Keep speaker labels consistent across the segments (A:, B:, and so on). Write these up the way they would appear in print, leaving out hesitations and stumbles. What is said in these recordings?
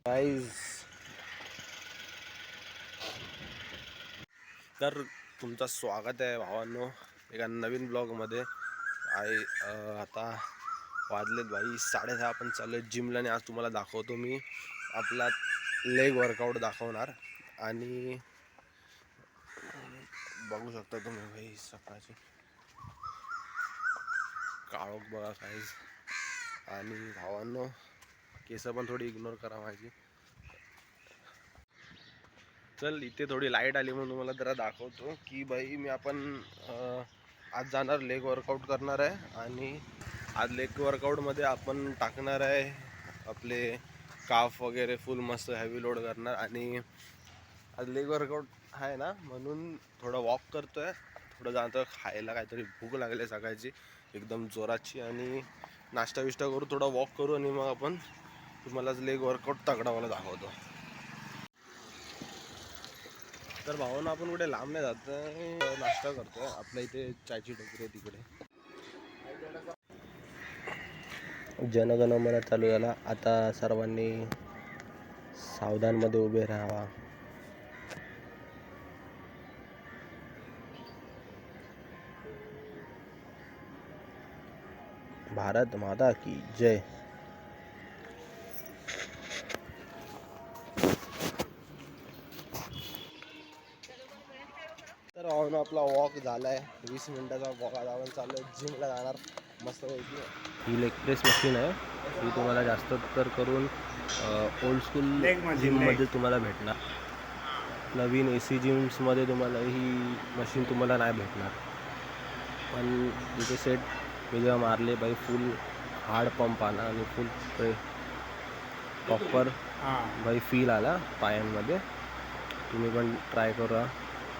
A: Guys तर तुमचं स्वागत आहे भावांनो एका नवीन ब्लॉगमध्ये. आता वाजलेत भाई 6:30. आपण चालू आहे जिमला आणि आज तुम्हाला दाखवतो मी आपला लेग वर्कआउट दाखवणार. आणि बघू शकता तुम्ही भाई सकाळची काळोख बघा गाईज. आणि भावांनो केस पण थोडी इग्नोर करा माझी. चल इथे थोडी लाईट आली म्हणून तुम्हाला जरा दाखवतो की भाई मी आज जाणार लेग वर्कआउट करणार आहे. आणि आज लेग वर्कआउटमध्ये आपण टाकणार आहे आपले काफ वगैरे फुल मस्त हेवी लोड करणार. आणि आज लेग वर्कआउट आहे ना म्हणून थोडं वॉक करतो आहे. थोडं जाणतं खायला काहीतरी भूक लागली सकाळची एकदम जोराची. आणि नाश्ता विष्टा करू थोडा वॉक करू आणि मग आपण तुम्हालाच लेग वर्कआउट तगडावाला दाखवतो. तर भावांनो आपण कुठे लांब नाही जात, नाश्ता करतोय. आपल्या इथे चायची टोकरी आहे तिकडे. जनगणमन चालू झाला. आता सर्वांनी सावधानमध्ये उभे राहावा. भारत माता की जय. तर भावांनो आपला वॉक झालाय 20 मिनिटाचा वॉक. आता आपण चालू आहे जिमला जाणार मस्तपैकी. ही लेग प्रेस मशीन आहे. ही तुम्हाला जास्त तर करून ओल्ड स्कूल जिममध्ये तुम्हाला भेटणार. नवीन AC जिम्समध्ये तुम्हाला ही मशीन तुम्हाला नाही भेटणार. पण तिथे सेट मी जेव्हा मारले बाई फुल हार्ड पंप आला आणि फुल प्रॉपर बाई फील आला पायांमध्ये. तुम्ही पण ट्राय करा.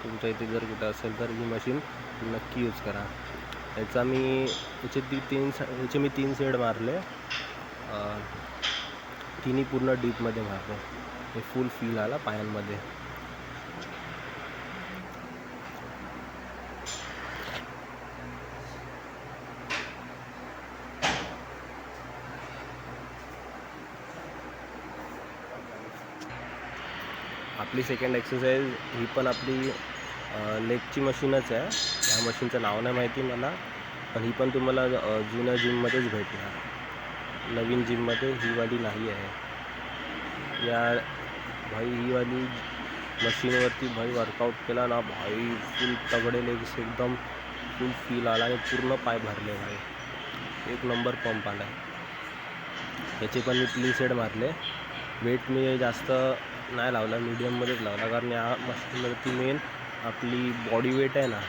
A: तुमच्या इथे जर कुठं असेल तर ही मशीन नक्की यूज करा. याचे मी 3 सेट मारले. तिन्ही पूर्ण डीपमध्ये मारले. हे फुल फील आला पायांमध्ये. आपली सेकंड एक्सरसाइज ही पण आपली लेगची मशीनच आहे. या मशीनचं नाव नाही माहिती मला, पण ही पण तुम्हाला जुन्या जिममध्येच भेटणार. नवीन जिममध्ये ही वाली नाही आहे. या भाई ही वाली मशीनवरती भाई वर्कआउट केला ना भाई फुल तगडे लेग्स एकदम फुल फील आला आणि पूर्ण पाय भरले भाई. एक नंबर पंप आला. याचे पण मी 3 सेट मारले. वेट मी जास्त नाही लावला, मीडियममध्येच लावला. कारण या मशीनवरती मेन आपली बॉडी वेट आहे ना,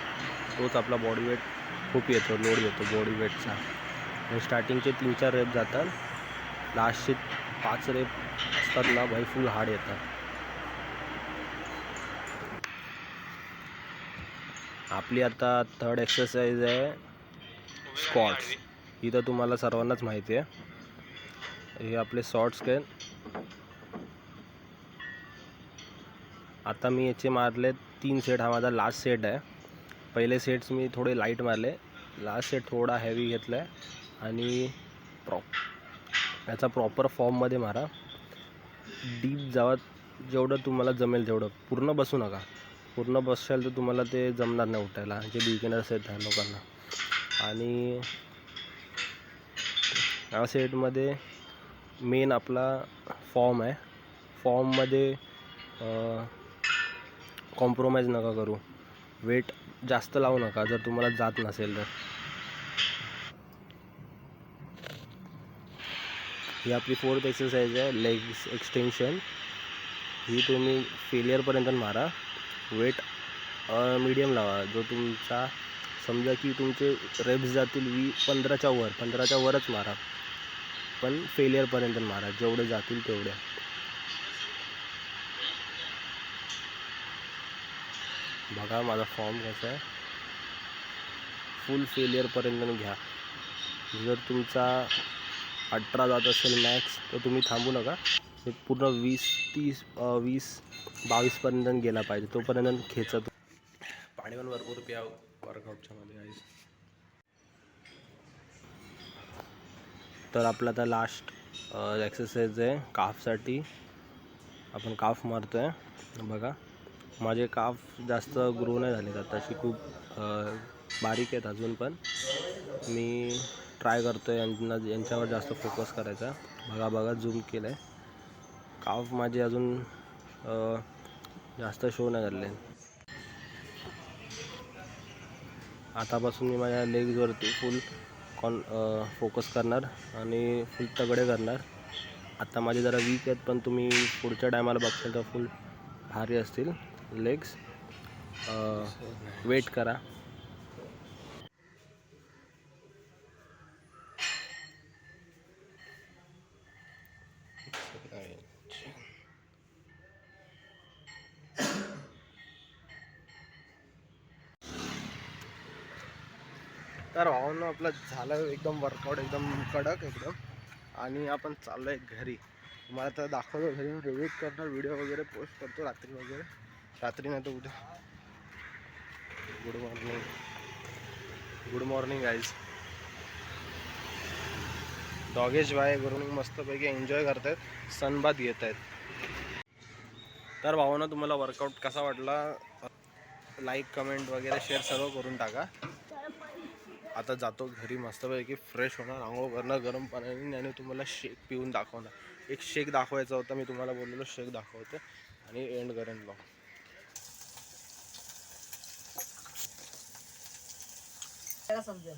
A: तोच आपला बॉडी वेट खूप येतो, लोड येतो बॉडी वेटचा. आणि स्टार्टिंगचे 3-4 रेप जातात. लास्टचे 5 रेप असतात ना भाई फुल हार्ड येतात. आपली आता थर्ड एक्सरसाइज आहे स्क्वॉट्स. ही तर तुम्हाला सर्वांनाच माहिती आहे. हे आपले शॉर्ट्स काय. आता मी याचे मारले 3 सेट. हा माझा लास्ट सेट आहे. पहिले सेट्स मी थोडे लाईट मारले. लास्ट सेट थोडा हेवी घेतला आहे. आणि याचा प्रॉपर फॉर्ममध्ये मारा. डीप जावा जेवढं तुम्हाला जमेल तेवढं. पूर्ण बसू नका. पूर्ण बसशाल तर तुम्हाला ते जमणार नाही उठायला, जे बिगिनर्स आहेत त्या लोकांना. आणि या सेटमध्ये मेन आपला फॉर्म आहे. फॉर्ममध्ये कॉम्प्रोमाइज नका करू. वेट जास्त लावू नका जर तुम्हाला जात नसेल तर. ही आपली 4th एक्सरसाइज आहे लेग्स एक्सटेन्शन. ही तुम्ही फेलियरपर्यंत मारा. वेट मीडियम लावा. जो तुमचा समजा की तुमचे रेप्स जातील 15च्या वरच मारा. पण फेलियरपर्यंत मारा जेवढे जातील तेवढे. बघा माझा फॉर्म कसा आहे. फुल फेलियरपर्यंत घ्या. जर तुमचा 18 जात असेल मॅक्स तर तुम्ही थांबू नका. हे पूर्ण 20-22पर्यंत गेला पाहिजे. तोपर्यंत खेचत. पाणी पण भरपूर प्या वर्कआउटच्या मध्ये आहे. तर आपला आता लास्ट एक्सरसाइज आहे काफसाठी. आपण काफ मारतो आहे. बघा माझे काफ जास्त ग्रो नाही झाले तर तशी खूप बारीक आहेत अजून, पण मी ट्राय करतो आहे यांच्यावर जास्त फोकस करायचा. बघा झूम केलं आहे. काफ माझे अजून जास्त शो नाही झाले. आतापासून मी माझ्या लेग्सवरती फुल फोकस करणार आणि फुल तगडे करणार. आता माझे जरा वीक आहेत, पण तुम्ही पुढच्या टायमाला बघशाल तर फुल भारी असतील लेग्स. वेट करा. तर भावांनो आपलं झालं एकदम वर्कआउट एकदम कडक एकदम, आणि आपण चाललो आहे घरी. तुम्हाला तर दाखवतो घरी रिव्ह्यू करणार, व्हिडिओ वगैरे पोस्ट करतो रात्री वगैरे. रात्री नाही तर उद्या. Good morning guys. Dogesh bye करून मस्तपैकी एन्जॉय करत आहेत, सनबाथ घेत आहेत. तर भावांनो तुम्हाला वर्कआउट कसा वाटला लाईक कमेंट वगैरे शेअर सर्व करून टाका. आता जातो घरी मस्तपैकी फ्रेश होणार, आंघोळ करणार गरम पाण्याने, आणि तुम्हाला शेक पिऊन दाखवणार. एक शेक दाखवायचा होता, मी तुम्हाला बोललेलो शेक दाखवतो आणि एंड करेन ब्लॉग.
B: त्याला समजेल.